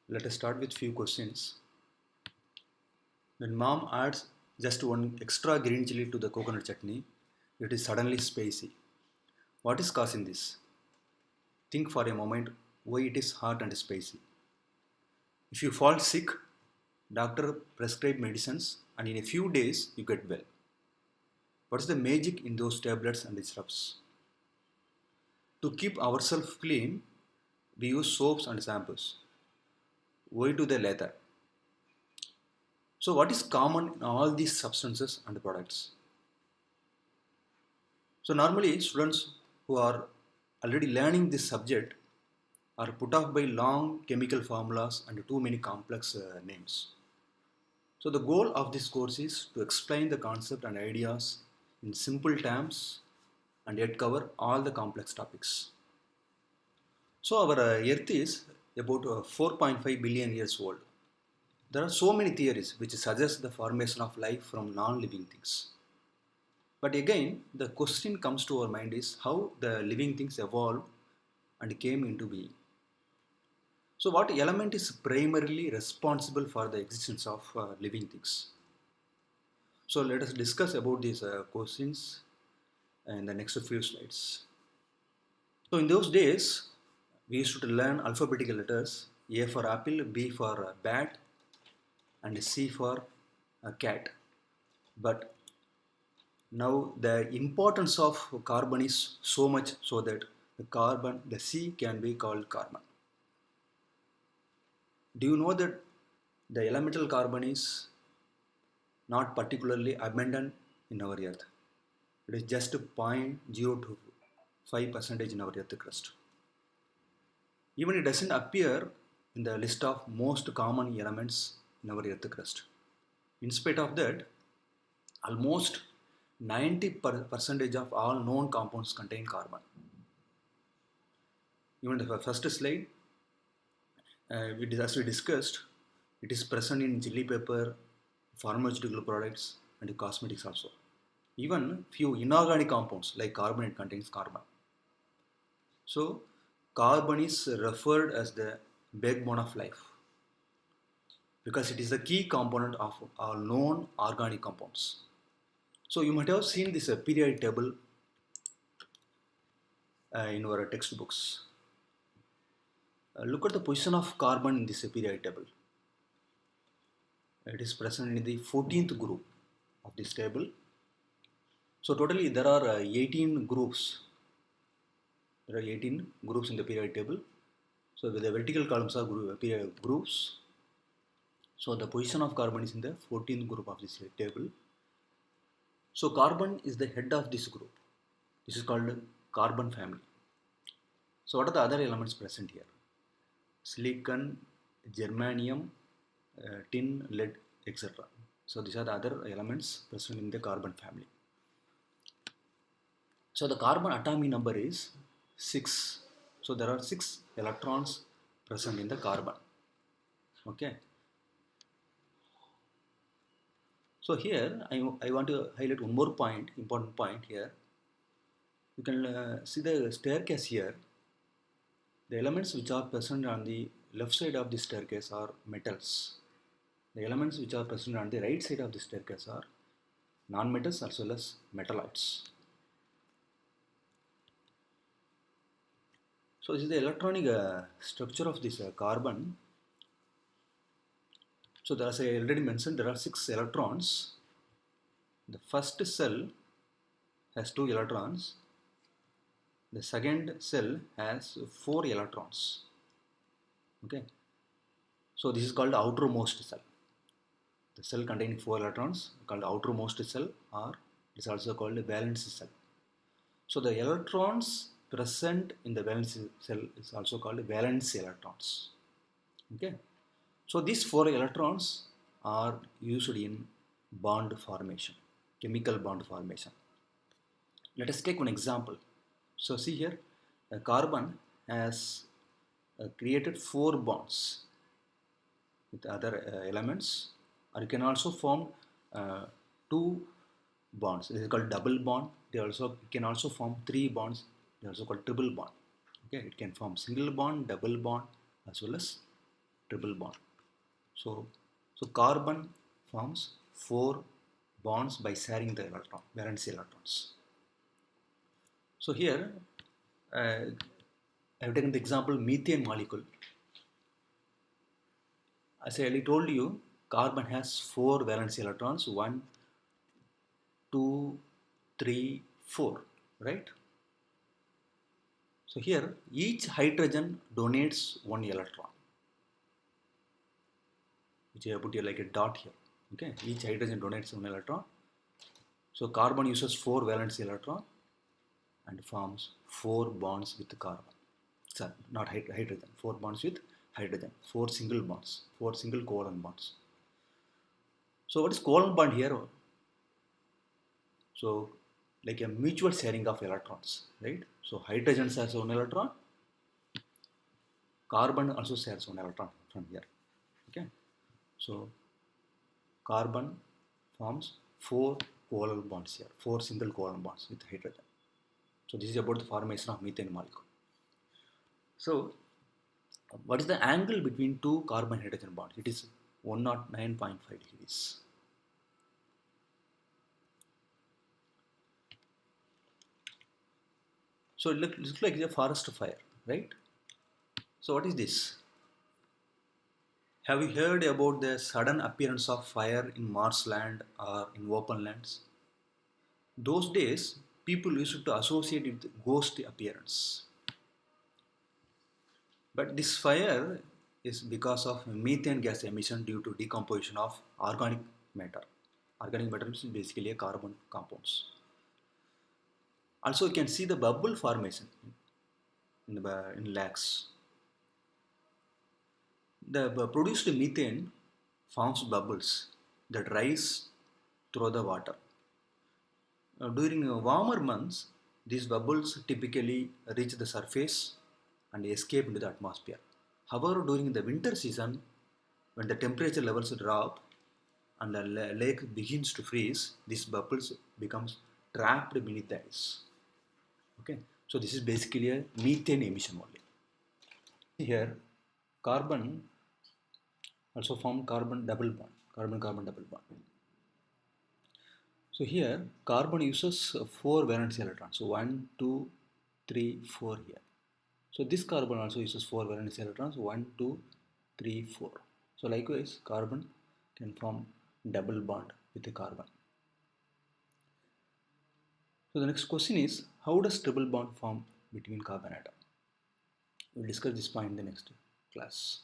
Let us start with few questions. When mom adds just one extra green chili to the coconut chutney, it is suddenly spicy. What is causing this? Think for a moment why it is hot and spicy. If you fall sick, doctor prescribe medicines and in a few days you get well. What's the magic in those tablets and syrups? To keep ourselves clean, we use soaps and shampoos. Why do they lather? So what is common in all these substances and products? So normally students who are already learning this subject are put off by long chemical formulas and too many complex names. So the goal of this course is to explain the concept and ideas in simple terms and yet cover all the complex topics. So our earth is about 4.5 billion years old. There are so many theories which suggest the formation of life from non-living things. But again, the question comes to our mind is how the living things evolved and came into being. So what element is primarily responsible for the existence of living things? So let us discuss about these questions in the next few slides. So in those days, we used to learn alphabetical letters: A for apple, B for bat, and C for cat. But now the importance of carbon is so much so that the C can be called carbon. Do you know that the elemental carbon is not particularly abundant in our earth? It is just 0.025% in our earth crust. Even it doesn't appear in the list of most common elements in our earth crust. In spite of that, almost 90% of all known compounds contain carbon. Even the first slide, as we discussed, it is present in chili pepper, pharmaceutical products, and cosmetics also. Even few inorganic compounds like carbonate contains carbon. So carbon is referred as the backbone of life because it is the key component of all known organic compounds. So you might have seen this periodic table in our textbooks. Look at the position of carbon in this periodic table. It is present in the 14th group of this table. So totally there are 18 groups. There are 18 groups in the periodic table. So the vertical columns are periodic groups. So the position of carbon is in the 14th group of this table. So carbon is the head of this group. This is called carbon family. So what are the other elements present here? Silicon, germanium, tin, lead, etc. So these are the other elements present in the carbon family. So the carbon atomic number is 6. So there are 6 electrons present in the carbon. Okay. So here I want to highlight one more point, important point here. You can see the staircase here. The elements which are present on the left side of the staircase are metals. The elements which are present on the right side of the staircase are non-metals as well as metalloids. So this is the electronic structure of this carbon. So as I already mentioned, there are 6 electrons. The first cell has 2 electrons. The second cell has 4 electrons. Okay. So this is called outermost cell. The cell containing 4 electrons called outermost cell, or it is also called valence cell. So the electrons present in the valence cell is also called valence electrons. Okay. So these 4 electrons are used in bond formation, chemical bond formation. Let us take one example. So see here, a carbon has created 4 bonds with other elements, or you can also form 2 bonds. This is called double bond. It can also form 3 bonds. They are also called triple bond. Okay, it can form single bond, double bond, as well as triple bond. So, so carbon forms 4 bonds by sharing the electron, valence electrons. So here, I have taken the example methane molecule. As I already told you, carbon has 4 valence electrons, 1, 2, 3, 4, right? So here, each hydrogen donates 1 electron, which I have put here like a dot here. Okay, each hydrogen donates 1 electron. So carbon uses 4 valence electron and forms 4 bonds with carbon. Sorry, not hydrogen. 4 bonds with hydrogen. 4 single bonds. 4 single covalent bonds. So what is covalent bond here? So like a mutual sharing of electrons, right? So hydrogen shares 1 electron. Carbon also shares 1 electron from here. Okay. So carbon forms 4 covalent bonds here. 4 single covalent bonds with hydrogen. So this is about the formation of methane molecule. So what is the angle between two carbon hydrogen bonds? It is 109.5 degrees. So it looks like a forest fire, right? So what is this? Have you heard about the sudden appearance of fire in marshland or in open lands? Those days, people used to associate it with ghost appearance. But this fire is because of methane gas emission due to decomposition of organic matter. Organic matter is basically a carbon compounds. Also, you can see the bubble formation in lakes. The produced methane forms bubbles that rise through the water. During warmer months, these bubbles typically reach the surface and escape into the atmosphere. However, during the winter season, when the temperature levels drop and the lake begins to freeze, these bubbles becomes trapped beneath the ice. Okay, so this is basically a methane emission only. Here, carbon also form carbon double bond, carbon-carbon double bond. So here, carbon uses 4 valence electrons. So 1, 2, 3, 4 here. So this carbon also uses 4 valence electrons. 1, 2, 3, 4. So likewise, carbon can form double bond with the carbon. So the next question is, how does triple bond form between carbon atom? We'll discuss this point in the next class.